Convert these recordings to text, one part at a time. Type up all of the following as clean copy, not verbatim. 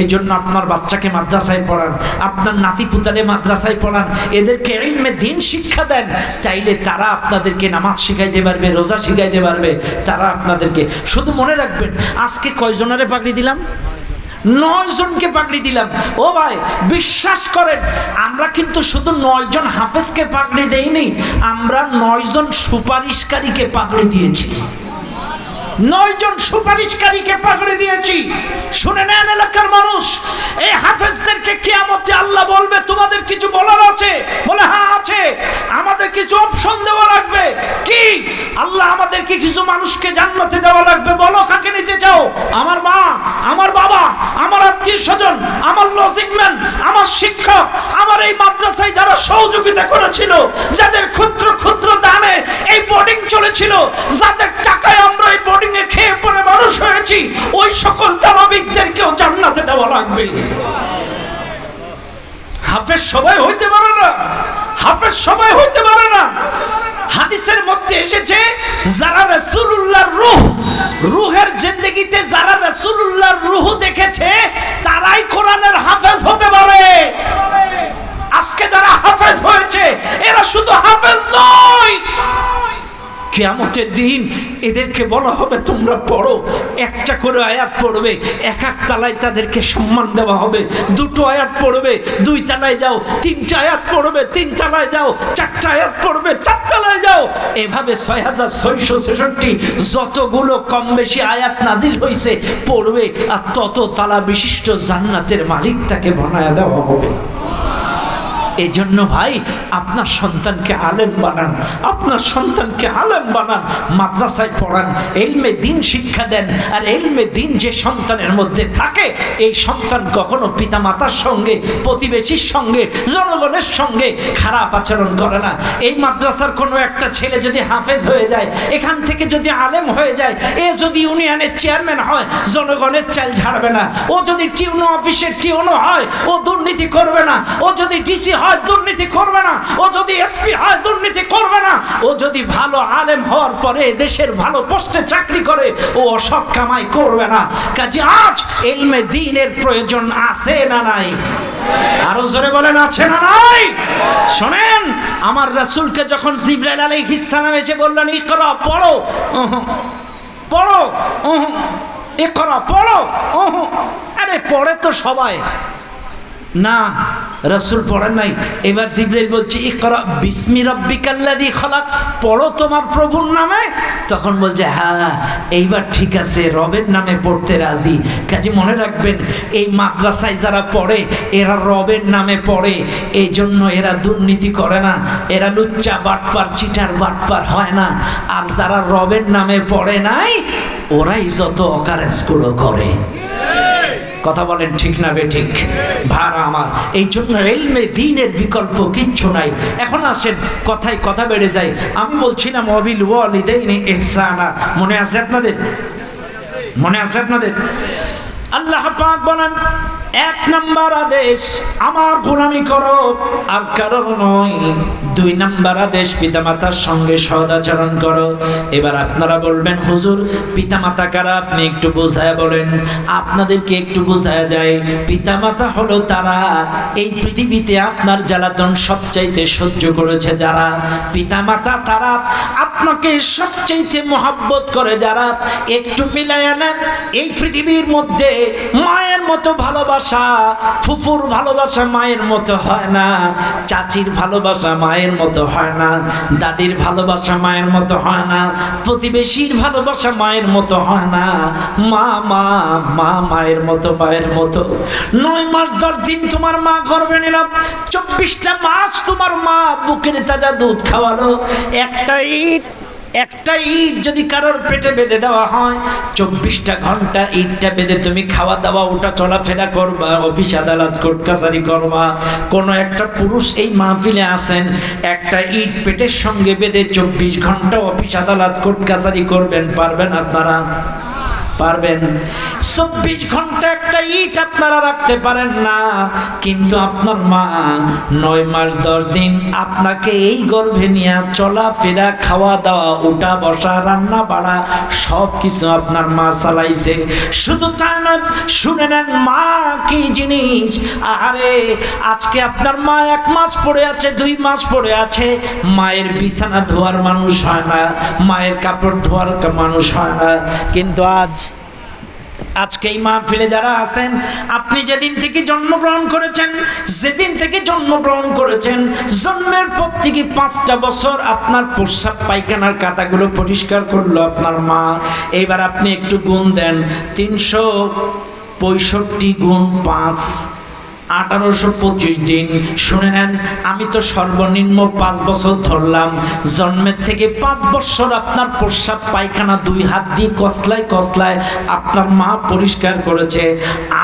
এই জন্য আপনার বাচ্চাকে মাদ্রাসায় পড়ান, আপনার নাতি পুতারে মাদ্রাসায় পড়ান, এদেরকে ইলমে দ্বীন শিক্ষা দেন। তাইলে তারা আপনাদেরকে নামাজ শিখাইতে পারবে, রোজা শিখাইতে পারবে। তারা আপনাদেরকে, শুধু মনে রাখবেন, আজকে কয়জনের পাগড়ি দিলাম? 9 জনকে পাগড়ি দিলাম। ও ভাই, বিশ্বাস করেন, আমরা কিন্তু শুধু 9 জন হাফেজকে পাগড়ি দেইনি, আমরা 9 জন সুপারিশকারীকে পাগড়ি দিয়েছি। 9 জন সুপারিশকারীকে পাগড়ি দিয়েছি। শুনে নেন এলাকার মানুষ, এই হাফেজদেরকে কিয়ামতে আল্লাহ বলবে, তোমাদের কিছু বলার আছে? বলে হ্যাঁ আছে। আমাদের কিছু অপশন দেওয়া লাগবে। কি? আল্লাহ আমাদেরকে কিছু মানুষকে জান্নাতে দেওয়া লাগবে। বলো কাকে নিতে চাও? আমার মা, আমার বাবা, আমার আত্মীয় স্বজন, আমার লজিংম্যান, আমার শিক্ষক, আমার এই মাদ্রাসায় যারা সহযোগিতা করেছিল, যাদের ক্ষুদ্র ক্ষুদ্র দানে এই বোর্ডিং চলেছিল, যাদের টাকায় আমরা এই বোর্ডিং এ খেয়ে পড়ে মানুষ হয়েছি, ওই সকল দানবিকদেরকেও জান্নাতে দেওয়া লাগবে। হাফেজ সবাই হইতে পারে না, হাফেজ সবাই হইতে পারে না। হাদিসের মধ্যে এসেছে, যারা রাসূলুল্লাহর রূহের জিন্দেগিতে যারা রাসূলুল্লাহর রূহ দেখেছে, তারাই কোরআনের হাফেজ হতে পারে। আজকে যারা হাফেজ হয়েছে, এরা শুধু হাফেজ নয়, কিয়ামতের দিন এদেরকে বলা হবে তোমরা পড়ো, একটা করে আয়াত পড়বে, এক এক তালায় তাদেরকে সম্মান দেওয়া হবে। 2টো আয়াত পড়বে, 2 তালায় যাও, 3টা আয়াত পড়বে, 3 তালায় যাও, 4টা আয়াত পড়বে, 4 তালায় যাও। এভাবে 6666 যতগুলো কম বেশি আয়াত নাজিল হয়েছে পড়বে, আর তত তালা বিশিষ্ট জান্নাতের মালিক তাকে বানায়া দেওয়া হবে। এই জন্য ভাই, আপনার সন্তানকে আলেম বানান, আপনার সন্তানকে আলেম বানান, মাদ্রাসায় পড়ান, ইলমে দ্বীন শিক্ষা দেন। আর ইলমে দ্বীন যে সন্তানের মধ্যে থাকে, এই সন্তান কখনো পিতামাতার সঙ্গে, প্রতিবেশীর সঙ্গে, জনগণের সঙ্গে খারাপ আচরণ করে না। এই মাদ্রাসার কোনো একটা ছেলে যদি হাফেজ হয়ে যায়, এখান থেকে যদি আলেম হয়ে যায়, এ যদি ইউনিয়নের চেয়ারম্যান হয়, জনগণের চাল ঝাড়বে না। ও যদি টিউনো অফিসের টিউনো হয়, ও দুর্নীতি করবে না। ও যদি ডিসি হয়, দুর্নীতি করবে না। ও যদি এসপি হয়, দুর্নীতি করবে না। ও যদি ভালো আলেম হওয়ার পরে দেশের ভালো পোস্টে চাকরি করে, ও অসৎ কামাই করবে না। কাজে আজ ইলমে দ্বীনের প্রয়োজন আছে না নাই? আরো জোরে বলেন, আছে না নাই? শুনেন, আমার রাসূলকে যখন জিবরাইল আলাইহিস সালাম এসে বললেন, ইকরা, পড়ো, পড়ো, ইকরা, পড়ো, আরে পড়ে তো সবাই না, রাসূল পড়েন নাই। এবার জিবরাইল বলছে, ইকরা বিসমি রাব্বিকাল্লাযী খালাক, পড়ো তোমার প্রভুর নামে। তখন বলছে, হ্যাঁ এইবার ঠিক আছে, রবের নামে পড়তে রাজি। কাজে মনে রাখবেন, এই মাদ্রাসায় যারা পড়ে, এরা রবের নামে পড়ে। এই জন্য এরা দুর্নীতি করে না, এরা লুচ্চা বাটপার, চিটার বাটপার হয় না। আর যারা রবের নামে পড়ে নাই, ওরাই যত অকারেজগুলো করে। কথা বলেন ঠিক না বেঠিক? ভাড়া আমার, এই জন্য ইলমে দ্বীনের বিকল্প কিচ্ছু নাই। এখন আসেন, কথায় কথা বেড়ে যায়। আমি বলছিলাম ওয়াবিল ওয়ালিদাইনি ইহসানা, মনে আছে আপনাদের? মনে আছে আপনাদের? আল্লাহ পাক বলেন, 1 নম্বর আদেশ, আমার গোলামি করো, আর কারণ নয়। 2 নম্বর আদেশ, পিতামাতার সঙ্গে সদাচরণ করো। এবার আপনারা বলবেন, হুজুর পিতামাতা কারা? আপনি একটু বোঝায় বলেন। আপনাদেরকে একটু বোঝায় যায়, পিতামাতা হলো তারা, এই পৃথিবীতে আপনার জ্বালাতন সবচাইতে সহ্য করেছে যারা। পিতামাতা তারা আপনাকে সবচাইতে মহব্বত করে যারা। একটু মিলায়া নেন, এই পৃথিবীর মধ্যে মায়ের মতো ভালোবাসা, ফুফুর ভালোবাসা মায়ের মতো হয় না, চাচির ভালোবাসা মায়ের মতো হয় না, দাদির ভালোবাসা মায়ের মতো হয় না, প্রতিবেশীর ভালোবাসা মায়ের মতো হয় না। মা মা মা মায়ের মতো, মায়ের মতো। 9 মাস 10 দিন তোমার মা গর্ভে নিলাম, 24টা মাস তোমার মা বুকের তাজা দুধ খাওয়ালো। একটা ইট যদি কারোর পেটে বেঁধে দেওয়া হয়, 24টা ঘন্টা ইটটা বেঁধে তুমি খাওয়া দাওয়া, ওটা চলাফেরা করবা, অফিস আদালত কোর্ট কাছারি করবা। কোনো একটা পুরুষ এই মাহফিলে আসেন, একটা ইট পেটের সঙ্গে বেঁধে 24 ঘন্টা অফিস আদালত কোর্ট কাছারি করবেন, পারবেন আপনারা? পারবেন? 24 ঘন্টা একটা ইট আপনারা রাখতে পারেন না, কিন্তু আপনার মা 9 মাস 10 দিন আপনাকে এই গর্ভে নিয়ে চলাফেরা, খাওয়া দাওয়া, উঠা বসা, রান্না বাড়া সব কিছু আপনার মা চালাইছে। শুধু তা না, শুনে নেন মা কি জিনিস। আরে আজকে আপনার মা 1 মাস পড়ে আছে, 2 মাস পড়ে আছে, মায়ের বিছানা ধোয়ার মানুষ হয় না, মায়ের কাপড় ধোয়ার মানুষ হয় না। কিন্তু আজকে এই মাহফিলে যারা আছেন, আপনি যেদিন থেকে জন্মগ্রহণ করেছেন, যেদিন থেকে জন্মগ্রহণ করেছেন, জন্মের পর থেকে 5টা বছর আপনার প্রস্রাব পায়খানার কাঁটাগুলো পরিষ্কার করলো আপনার মা। এইবার আপনি একটু গুণ দেন, 365 গুণ 5, 1825 দিন। শুনে নেন, আমি তো সর্বনিম্ন 5 বছর ধরলাম। জন্মের থেকে 5 বছর আপনার প্রস্রাব পায়খানা 2 হাত দিয়ে কসলায় কসলায় আপনার মা পরিষ্কার করেছে।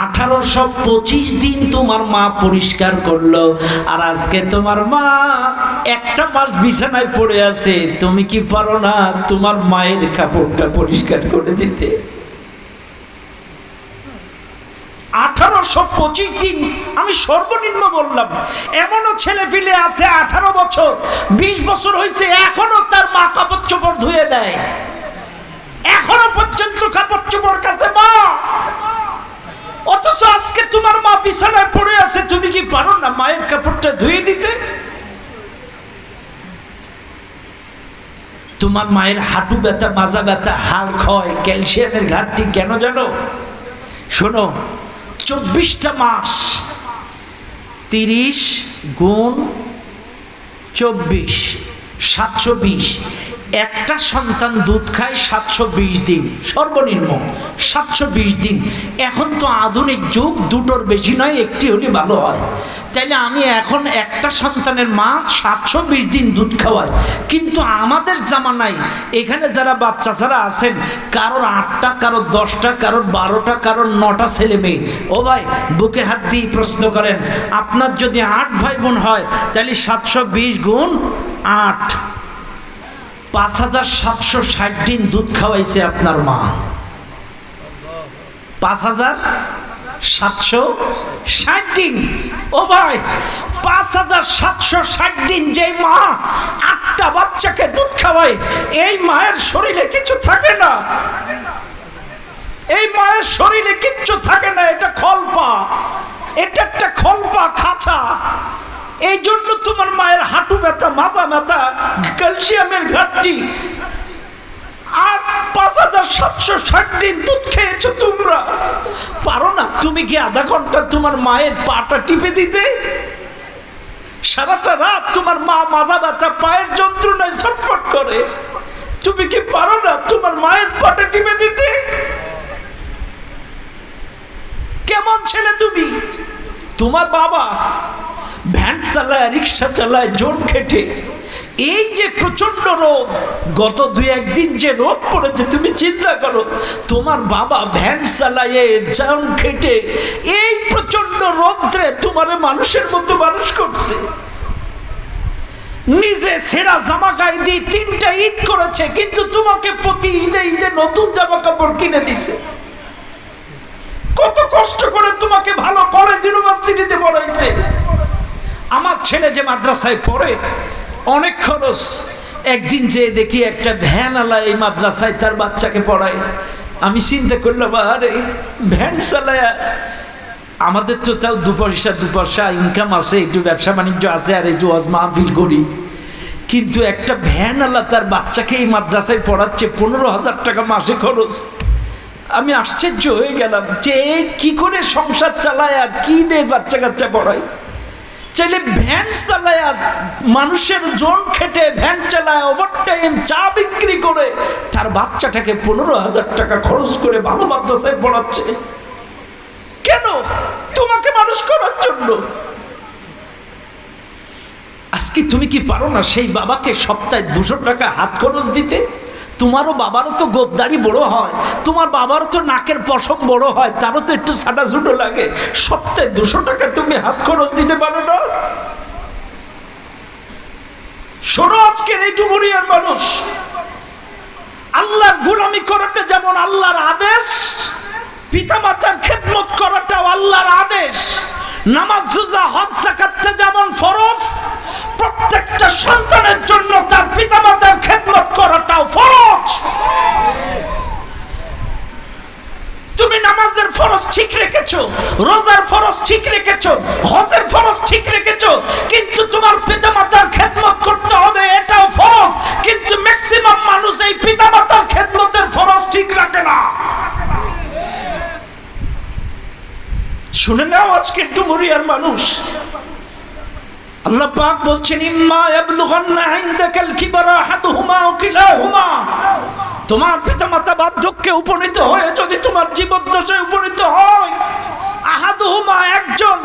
1825 দিন তোমার মা পরিষ্কার করলো। আর আজকে তোমার মা 1টা মাস বিছানায় পড়ে আছে, তুমি কি পারো না তোমার মায়ের কাপড়টা পরিষ্কার করে দিতে? 1825 দিন আমি সর্বনিম্ন বললাম। এমনও ছেলে ফিলে আছে 18 বছর 20 বছর হয়েছে, এখনো তার মা কাপড় চোপড় ধুয়ে দেয়, এখনো পর্যন্ত কাপড় চোপড় কাছে মা। অথচ আজকে তোমার মা বিছানায় পড়ে আছে, তুমি কি পারো না মায়ের কাপড়টা ধুয়ে দিতে? তোমার মায়ের হাঁটু ব্যথা, মাজা ব্যথা, হাড় ক্ষয়, ক্যালসিয়ামের ঘাটতি কেন জানো? শোনো, 24টা মাস, 30 গুণ 24, 720। একটা সন্তান দুধ খায় 720 দিন, সর্বনিম্ন 720 দিন। এখন তো আধুনিক যুগ, 2টোর বেশি নয়, একটি হলে ভালো হয়। তাইলে আমি এখন একটা সন্তানের মা 720 দিন দুধ খাওয়ায়। কিন্তু আমাদের জামানায় এখানে যারা বাচ্চা ছাড়া আছেন, কারোর 8টা, কারোর 10টা, কারোর 12টা, কারোর 9টা ছেলে মেয়ে। ও ভাই, বুকে হাত দিয়ে প্রশ্ন করেন, আপনার যদি 8 ভাই বোন হয়, তাহলে 720 গুণ 8, 5760 দিন দুধ খাওয়াইছে আপনার মা। 5760 দিন। ও ভাই, 5760 দিন যে মা 8টা বাচ্চাকে দুধ খাওয়ায়, এই মায়ের শরীরে কিছু থাকে না, এই মায়ের শরীরে কিচ্ছু থাকে না। এটা খলপা, এটা একটা খলপা খাঁচা। এই জন্য তোমার মায়ের হাঁটু ব্যথা, মাজা ব্যথা, ক্যালসিয়ামের ঘাটতি। আর 5760 দিন দুধ খেয়েছো তোমরা, পারো না? তুমি কি আধা ঘন্টা তোমার মায়ের পাটা টিপে দিতে? সারাটা রাত তোমার মা মাজা ব্যথা, পায়ের যন্ত্রণায় ছটফট করে, তুমি কি পারো না তোমার মায়ের পাটা টিপে দিতে? কেমন ছেলে তুমি? তোমার বাবা ভ্যান চালায়, রিক্সা চালায়, জন খেটে। এই যে প্রচন্ড রোদ, গত 2-1 দিন যে রোদ পড়েছে, তুমি চিন্তা করো, তোমার বাবা ভ্যান চালায়, জন খেটে, এই প্রচন্ড রোদ্রে তোমারে মানুষের মতো মানুষ করছে। নিজে ছেঁড়া জামা গায়ে দিয়ে 3টা ঈদ করেছে, কিন্তু তোমাকে প্রতি ঈদে ঈদে নতুন জামা কাপড় কিনে দিছে। কত কষ্ট করে তোমাকে ভালো কলেজ ইউনিভার্সিটিতে পড়াইছে। আমার ছেলে যে মাদ্রাসায় পড়ে, অনেক খরচ। একদিন যে দেখি একটা ভ্যানওয়ালা এই মাদ্রাসায় তার বাচ্চাকে পড়ায়। আমি চিন্তা করলাম, আরে ভ্যান চালায়, আমাদের তো তাও 2 পয়সা ইনকাম আছে, একটু ব্যবসা বাণিজ্য আছে, আর একটু ওয়াজ মাহফিল করি। কিন্তু একটা ভ্যানওয়ালা তার বাচ্চাকে এই মাদ্রাসায় পড়াচ্ছে, 15,000 টাকা মাসে খরচ। আমি আশ্চর্য হয়ে গেলাম যে কি করে সংসার চালায় আর কি দিয়ে বাচ্চা কাচ্চা পড়ায়। চাইলে ভ্যান চালায়, মানুষের জন খেটে ভ্যান চালায়, ওভারটাইম চা বিক্রি করে তার বাচ্চাটাকে 15,000 টাকা খরচ করে ভালো মাদ্রাসায় পড়াচ্ছে। কেন? তোমাকে মানুষ করার জন্য। আজকে তুমি কি পারো না সেই বাবাকে সপ্তাহে 200 টাকা হাত খরচ দিতে? তোমারও বাবারও তো গোপদারি বড় হয়, তোমার বাবারও তো নাকের পশম বড় হয়, তারও তো একটু ছাটা ছুটো লাগে। সপ্তাহে 200 টাকা তুমি হাত খরচ দিতে পারো না? শোনো, আজকের এই ডুমুরিয়ার মানুষ, আল্লাহর গোলামি করাটা যেমন আল্লাহর আদেশ, পিতামাতার খেদমত করাটাও আল্লাহর আদেশ। নামাজ রোজা হজ যাকাতটা যেমন ফরজ, প্রত্যেকটা সন্তানের জন্য তার পিতামাতার খেদমত করাটাও ফরজ। তুমি নামাজের ফরজ ঠিক রেখেছো, রোজার ফরজ ঠিক রেখেছো, হজের ফরজ ঠিক রেখেছো, কিন্তু তোমার পিতামাতার খেদমত করতে হবে এটাও ফরজ। কিন্তু ম্যাক্সিমাম মানুষ এই পিতামাতার খেদমতের ফরজ ঠিক রাখে না। শুনে নাও আজকের ডুমুরিয়ার মানুষ, আল্লাহ পাক বলছেন ইম্মা ইয়াবলুগান্না ইনদাকাল কিবারা আহাদুহুমা আও কিলাহুমা, তোমার পিতামাতা বার্ধক্যে উপনীত হয়ে যদি তোমার জীবদ্দশায় উপনীত হয়, আহাদুহুমা একজন,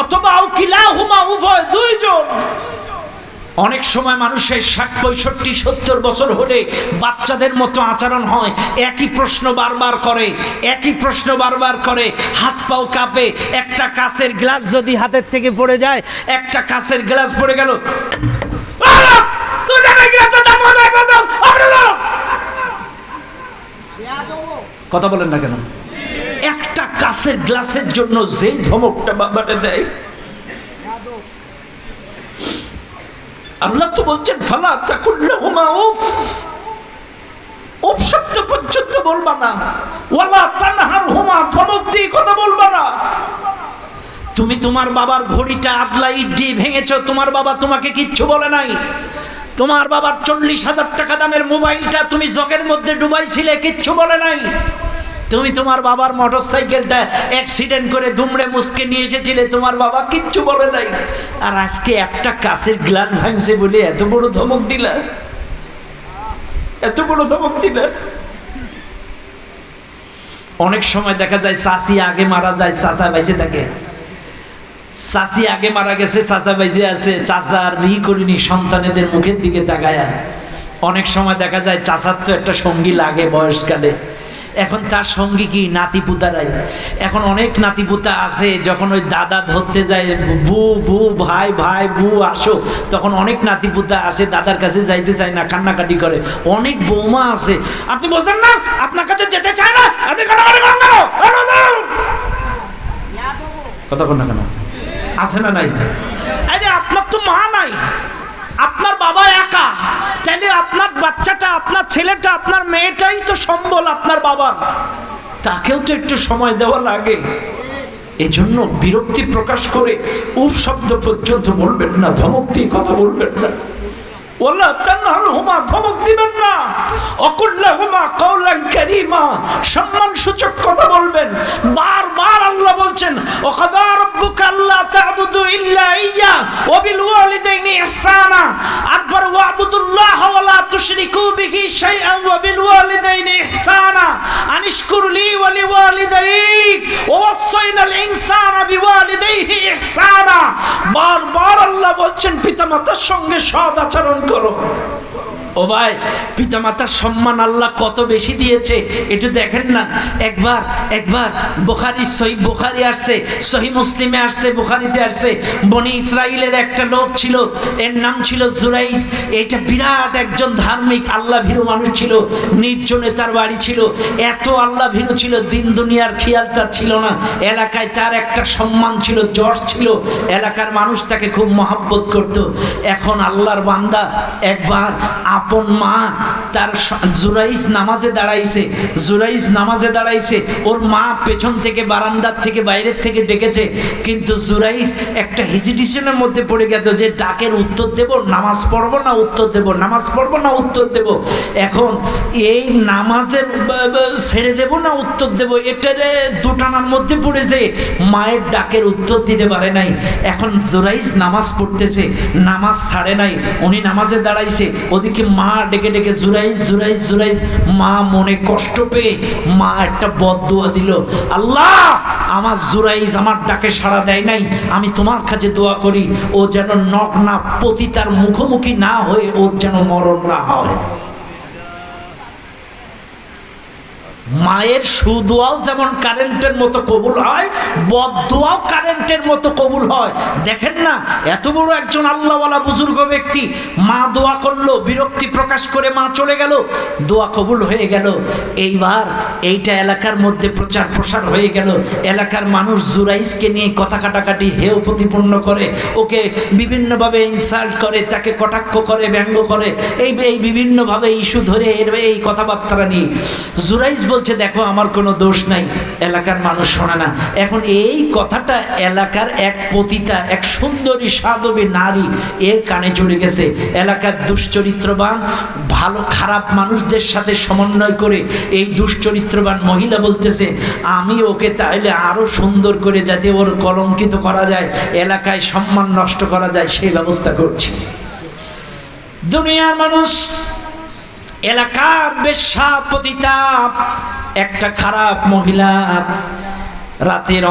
অথবা আও কিলাহুমা উভয় দুইজন। অনেক সময় মানুষের 60, 65, 70 বছর হলে বাচ্চাদের মতো আচরণ হয়, একই প্রশ্ন বারবার করে, একই প্রশ্ন বারবার করে, হাত পাও কাঁপে। একটা কাঁচের গ্লাস যদি হাতের থেকে পড়ে যায়, একটা কাঁচের গ্লাস পড়ে গেল, কথা বলেন না কেন? একটা কাঁচের গ্লাসের জন্য যেই ধমকটা বাবারে দেয়, আল্লাহ তো বলছেন ফালা তাকুল্লাহুমা উফ, উফ শব্দ পর্যন্ত বলবা না, ওয়ালা তানহারহুমা, ধমক দিয়ে কথা বলবা না। তুমি তোমার বাবার ঘড়িটা আদলা ইট দিয়ে ভেঙেছো, তোমার বাবা তোমাকে কিচ্ছু বলে নাই। তোমার বাবার 40,000 টাকা দামের মোবাইলটা তুমি জগের মধ্যে ডুবাইছিলে, কিচ্ছু বলে নাই। তুমি তোমার বাবার মোটরসাইকেলটা অ্যাক্সিডেন্ট করে দুমড়ে মুচকে নিয়ে এসেছিলে, তোমার বাবা কিচ্ছু বলে নাই। আর আজকে একটা কাঁচের গ্লাস ভাঙছে বলে এত বড় ধমক দিলা, এত বড় ধমক দিলা। অনেক সময় দেখা যায় চাচি আগে মারা যায়, চাচা বেঁচে থাকে। চাচি আগে মারা গেছে, চাচা বেঁচে আছে, চাচা আর বিয়ে করিনি, সন্তানেদের মুখের দিকে তাকায়। অনেক সময় দেখা যায় চাচার তো একটা সঙ্গী লাগে বয়সকালে, এখন তার সঙ্গী কি নাতিপুতারাই। এখন অনেক নাতিপুতা আছে, যখন ওই দাদা ধরতে যায়, বু বু ভাই ভাই বু আসো, তখন অনেক নাতিপুতা আসে, দাদার কাছে যাইতে চায় না, কান্নাকাটি করে। অনেক বৌমা আছে, আপনি বোঝেন না, আপনার কাছে যেতে চায় না, আপনি কান্নাকাটি করেন না, কথা কন না কেন? আছে না নাই? আরে আপনার তো মা নাই, আপনার বাবা একা, তাইলে আপনার বাচ্চাটা, আপনার ছেলেটা, আপনার মেয়েটাই তো সম্বল আপনার বাবার, তাকেও তো একটু সময় দেওয়া লাগে। এজন্য বিরক্তি প্রকাশ করে উফ শব্দ পর্যন্ত বলবেন না, ধমক দিয়ে কথা বলবেন না, ওয়ালা তানহারহুমা, ধমক দিবেন না, অকুল্লাহুমা কাওলান কারীমা, সম্মান সূচক কথা বলবেন। বারবার আল্লাহ বলছেন ওয়াকাদা রাব্বুকা আল্লা তা'বুদু ইল্লা ইয়্যা ওয়া বিল ওয়ালিদাইনি ইহসানা, আকবার ওয়া'বুদুল্লাহ ওয়া লা তুশরিকু বিহি শাইআন ওয়া বিল ওয়ালিদাইনি ইহসানা আনিশকুর লি ওয়া লিওয়ালিদাইক ওয়া ওয়াসাইনাল ইনসানা বিওয়ালিদাইহি ইহসানা। বারবার আল্লাহ বলছেন পিতামাতার সঙ্গে সৎ আচরণ করো। ও ভাই, পিতামাতার সম্মান আল্লাহ কত বেশি দিয়েছে একটু দেখেন না। একবার বুখারী, সহিহ বুখারী আসছে, সহিহ মুসলিমে আসছে, বুখারীতে আসছে, বনি ইসরাইলের একটা লোক ছিল, এর নাম ছিল জুরাইস। এটা বিরাট একজন ধার্মিক আল্লাহ ভীরু মানুষ ছিল, নির্জনে তার বাড়ি ছিল, এত আল্লাহ ভীরু ছিল, দিন দুনিয়ার খেয়াল তার ছিল না। এলাকায় তার একটা সম্মান ছিল, যশ ছিল, এলাকার মানুষ তাকে খুব মহব্বত করত। এখন আল্লাহর বান্দা একবার আপন মা, তার জুরাইস নামাজে দাঁড়াইছে, ওর মা পেছন থেকে বারান্দার থেকে বাইরের থেকে ডেকেছে, কিন্তু জুরাইস একটা হেজিটেশনের মধ্যে পড়ে গেছে যে ডাকের উত্তর দেব, নামাজ পড়বো না উত্তর দেব, নামাজ পড়বো না উত্তর দেব। এখন এই নামাজের ছেড়ে দেব না উত্তর দেব, এটার দুটানার মধ্যে পড়েছে, মায়ের ডাকের উত্তর দিতে পারে নাই। এখন জুরাইস নামাজ পড়তেছে, নামাজ ছাড়ে নাই, উনি নামাজে দাঁড়াইছে, ওদিকে মা ডেকে ডেকে জুরাইস জুরাইস জুরাইস। মা মনে কষ্ট পেয়ে মা একটা বদদুয়া দিল, আল্লাহ আমার জুরাইস আমার ডাকে সাড়া দেয় নাই, আমি তোমার কাছে দোয়া করি ও যেন নখ না পতিতার মুখোমুখি না হয়ে ওর যেন মরণ না হয়। মায়ের সুদোয়াও যেমন কারেন্টের মতো কবুল হয়, বদদোয়াও কারেন্টের মতো কবুল হয়। দেখেন না, এত বড় একজন আল্লাহওয়ালা বুজুর্গ ব্যক্তি, মা দোয়া করলো, বিরক্তি প্রকাশ করে মা চলে গেল, দোয়া কবুল হয়ে গেল। এইবার এইটা এলাকার মধ্যে প্রচার প্রসার হয়ে গেল। এলাকার মানুষ জুরাইজকে নিয়ে কথা কাটাকাটি, হেয় প্রতিপন্ন করে, ওকে বিভিন্নভাবে ইনসাল্ট করে, তাকে কটাক্ষ করে, ব্যঙ্গ করে, এই বিভিন্নভাবে ইস্যু ধরে এই কথাবার্তা নিয়ে। জুরাইজ বলছে, দেখো আমার কোনো দোষ নাই, এলাকার মানুষ শোনে না। এখন এই কথাটা এলাকার এক পতিতা, এক সুন্দরী সাধবী নারী, এর কানে চলে গেছে। এলাকার দুশ্চরিত্রবান ভালো খারাপ মানুষদের সাথে সমন্বয় করে এই দুশ্চরিত্রবান মহিলা বলতেছে, আমি ওকে তাহলে আরো সুন্দর করে, যাতে ওর কলঙ্কিত করা যায়, এলাকায় সম্মান নষ্ট করা যায়, সেই ব্যবস্থা করছি। দুনিয়ার মানুষ, এলাকার বেশ্যা পতিতা একটা খারাপ মহিলা রাতের